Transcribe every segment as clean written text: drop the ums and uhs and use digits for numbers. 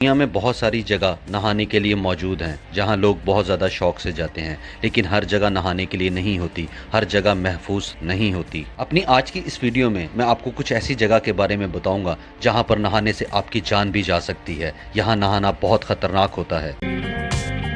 दुनिया में बहुत सारी जगह नहाने के लिए मौजूद हैं जहां लोग बहुत ज़्यादा शौक से जाते हैं, लेकिन हर जगह नहाने के लिए नहीं होती, हर जगह महफूज नहीं होती। अपनी आज की इस वीडियो में मैं आपको कुछ ऐसी जगह के बारे में बताऊंगा जहां पर नहाने से आपकी जान भी जा सकती है। यहाँ नहाना बहुत ख़तरनाक होता है।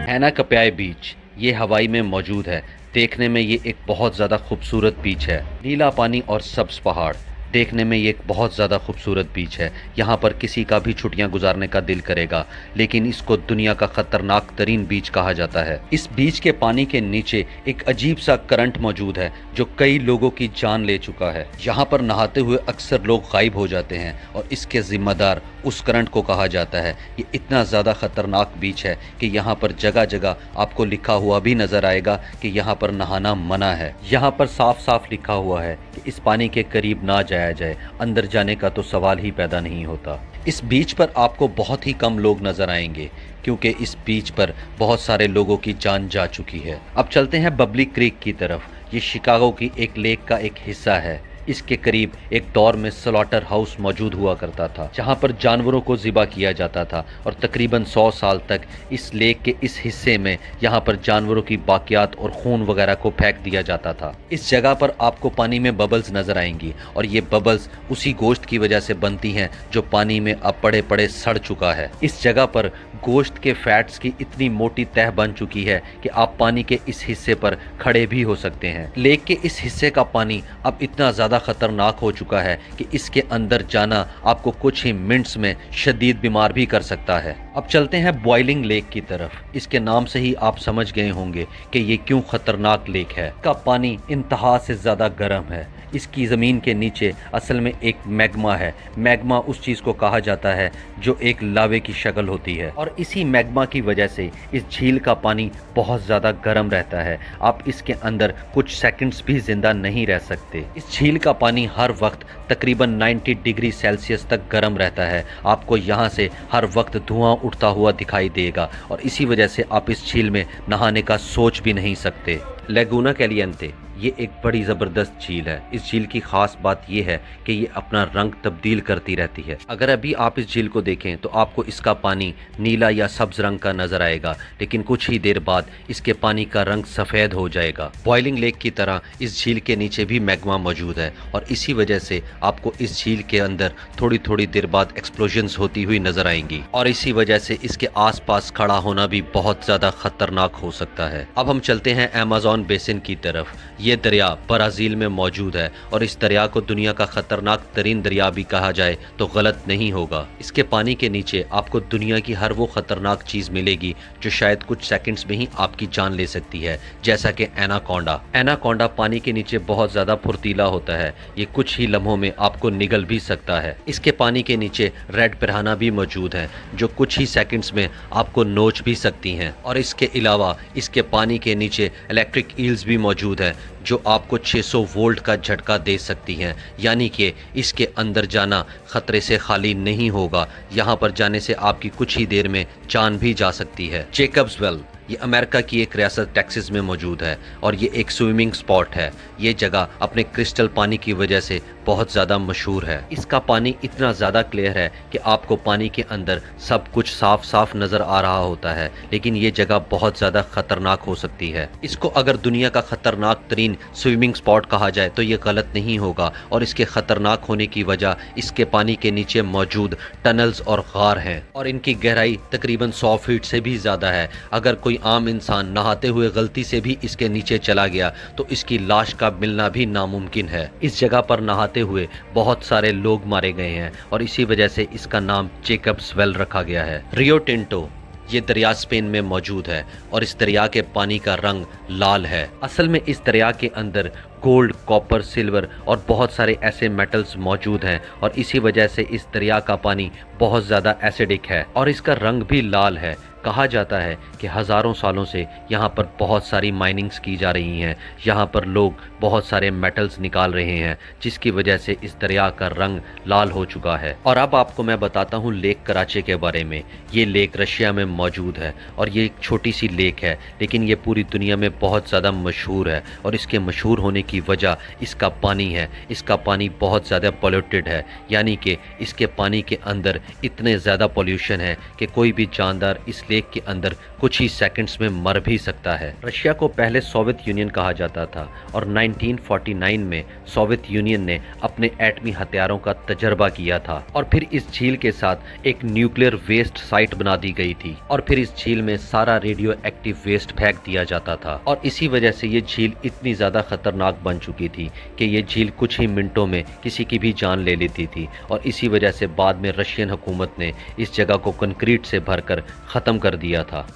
हैना कप्याय बीच ये हवाई में मौजूद है। देखने में ये एक बहुत ज़्यादा खूबसूरत बीच है। नीला पानी और सब्ज़ पहाड़, देखने में ये एक बहुत ज़्यादा खूबसूरत बीच है। यहाँ पर किसी का भी छुट्टियाँ गुजारने का दिल करेगा, लेकिन इसको दुनिया का ख़तरनाक तरीन बीच कहा जाता है। इस बीच के पानी के नीचे एक अजीब सा करंट मौजूद है जो कई लोगों की जान ले चुका है। यहाँ पर नहाते हुए अक्सर लोग गायब हो जाते हैं और इसके ज़िम्मेदार उस करंट को कहा जाता है। ये इतना ज़्यादा ख़तरनाक बीच है कि यहाँ पर जगह जगह आपको लिखा हुआ भी नज़र आएगा कि यहाँ पर नहाना मना है। यहाँ पर साफ साफ लिखा हुआ है कि इस पानी के करीब ना जाया जाए, अंदर जाने का तो सवाल ही पैदा नहीं होता। इस बीच पर आपको बहुत ही कम लोग नज़र आएंगे क्योंकि इस बीच पर बहुत सारे लोगों की जान जा चुकी है। अब चलते हैं बबली क्रीक की तरफ। ये शिकागो की एक लेक का एक हिस्सा है। इसके करीब एक दौर में स्लॉटर हाउस मौजूद हुआ करता था जहां पर जानवरों को ज़िबा किया जाता था और तकरीबन 100 साल तक इस लेक के इस हिस्से में यहां पर जानवरों की बाकियात और खून वगैरह को फेंक दिया जाता था। इस जगह पर आपको पानी में बबल्स नज़र आएंगी और ये बबल्स उसी गोश्त की वजह से बनती हैं जो पानी में अब पड़े पड़े सड़ चुका है। इस जगह पर गोश्त के फैट्स की इतनी मोटी तह बन चुकी है कि आप पानी के इस हिस्से पर खड़े भी हो सकते हैं। लेक के इस हिस्से का पानी अब इतना ज़्यादा खतरनाक हो चुका है कि इसके अंदर जाना आपको कुछ ही मिनट्स में शदीद बीमार भी कर सकता है। अब चलते हैं बॉइलिंग लेक की तरफ। इसके नाम से ही आप समझ गए होंगे कि ये क्यों खतरनाक लेक है। इसका पानी इंतहा से ज़्यादा गर्म है। इसकी ज़मीन के नीचे असल में एक मैग्मा है। मैग्मा उस चीज़ को कहा जाता है जो एक लावे की शक्ल होती है और इसी मैग्मा की वजह से इस झील का पानी बहुत ज़्यादा गर्म रहता है। आप इसके अंदर कुछ सेकंड्स भी ज़िंदा नहीं रह सकते। इस झील का पानी हर वक्त तकरीबन 90 डिग्री सेल्सियस तक गर्म रहता है। आपको यहाँ से हर वक्त धुआं उठता हुआ दिखाई देगा और इसी वजह से आप इस झील में नहाने का सोच भी नहीं सकते। लैगूना कैलिएंटे ये एक बड़ी ज़बरदस्त झील है। इस झील की ख़ास बात यह है कि ये अपना रंग तब्दील करती रहती है। अगर अभी आप इस झील को देखें तो आपको इसका पानी नीला या सब्ज़ रंग का नज़र आएगा, लेकिन कुछ ही देर बाद इसके पानी का रंग सफ़ेद हो जाएगा। बॉइलिंग लेक की तरह इस झील के नीचे भी मैग्मा मौजूद है और इसी वजह से आपको इस झील के अंदर थोड़ी थोड़ी देर बाद एक्सप्लोजन्स होती हुई नज़र आएंगी और इसी वजह से इसके आसपास खड़ा होना भी बहुत ज़्यादा ख़तरनाक हो सकता है। अब हम चलते हैं अमेज़न बेसिन की तरफ। ये दरिया ब्राज़ील में मौजूद है और इस दरिया को दुनिया का खतरनाक तरीन दरिया भी कहा जाए तो गलत नहीं होगा। इसके पानी के नीचे आपको दुनिया की हर वो खतरनाक चीज़ मिलेगी जो शायद कुछ सेकंड्स में ही आपकी जान ले सकती है, जैसा कि एनाकोंडा। एनाकोंडा पानी के नीचे बहुत ज़्यादा फुर्तीला होता है। ये कुछ ही लम्हों में आपको निगल भी सकता है। इसके पानी के नीचे रेड पिराना भी मौजूद है जो कुछ ही सेकंड्स में आपको नोच भी सकती हैं और इसके अलावा इसके पानी के नीचे इलेक्ट्रिक ईल्स भी मौजूद है जो आपको 600 वोल्ट का झटका दे सकती हैं। यानी कि इसके अंदर जाना खतरे से खाली नहीं होगा। यहाँ पर जाने से आपकी कुछ ही देर में जान भी जा सकती है। जेकब्स वेल ये अमेरिका की एक रियासत टेक्सास में मौजूद है और ये एक स्विमिंग स्पॉट है। ये जगह अपने क्रिस्टल पानी की वजह से बहुत ज़्यादा मशहूर है। इसका पानी इतना ज़्यादा क्लियर है कि आपको पानी के अंदर सब कुछ साफ साफ नज़र आ रहा होता है, लेकिन ये जगह बहुत ज़्यादा ख़तरनाक हो सकती है। इसको अगर दुनिया का ख़तरनाक तरीन स्विमिंग स्पॉट कहा जाए तो ये गलत नहीं होगा और इसके ख़तरनाक होने की वजह इसके पानी के नीचे मौजूद टनल्स और गार हैं और इनकी गहराई तकरीबन 100 फीट से भी ज़्यादा है। अगर कोई आम इंसान नहाते हुए गलती से भी इसके नीचे चला गया तो इसकी लाश का मिलना भी नामुमकिन है। इस जगह पर नहाते हुए बहुत सारे लोग मारे गए हैं और इसी वजह से इसका नाम जेकब्स वेल रखा गया है। रियो टिंटो ये दरिया स्पेन में मौजूद है और इस दरिया के पानी का रंग लाल है। असल में इस दरिया के अंदर गोल्ड, कॉपर, सिल्वर और बहुत सारे ऐसे मेटल्स मौजूद हैं और इसी वजह से इस दरिया का पानी बहुत ज़्यादा एसिडिक है और इसका रंग भी लाल है। कहा जाता है कि हज़ारों सालों से यहाँ पर बहुत सारी माइनिंग्स की जा रही हैं, यहाँ पर लोग बहुत सारे मेटल्स निकाल रहे हैं, जिसकी वजह से इस दरिया का रंग लाल हो चुका है। और अब आपको मैं बताता हूँ लेक कराचे के बारे में। ये लेक रशिया में मौजूद है और ये एक छोटी सी लेक है, लेकिन ये पूरी दुनिया में बहुत ज़्यादा मशहूर है। और इसके मशहूर होने की वजह इसका पानी है। इसका पानी बहुत ज़्यादा पोल्यूटेड है, यानी कि इसके पानी के अंदर इतने ज़्यादा पोल्यूशन है कि कोई भी जानदार इस लेक के अंदर कुछ ही सेकंड्स में मर भी सकता है। रशिया को पहले सोवियत यूनियन कहा जाता था और 1949 में सोवियत यूनियन ने अपने एटमी हथियारों का तजर्बा किया था और फिर इस झील के साथ एक न्यूक्लियर वेस्ट साइट बना दी गई थी और फिर इस झील में सारा रेडियो एक्टिव वेस्ट फेंक दिया जाता था। और इसी वजह से ये झील इतनी ज़्यादा खतरनाक बन चुकी थी कि ये झील कुछ ही मिनटों में किसी की भी जान ले लेती थी। और इसी वजह से बाद में रशियन हुकूमत ने इस जगह को कंक्रीट से भरकर ख़त्म कर दिया था।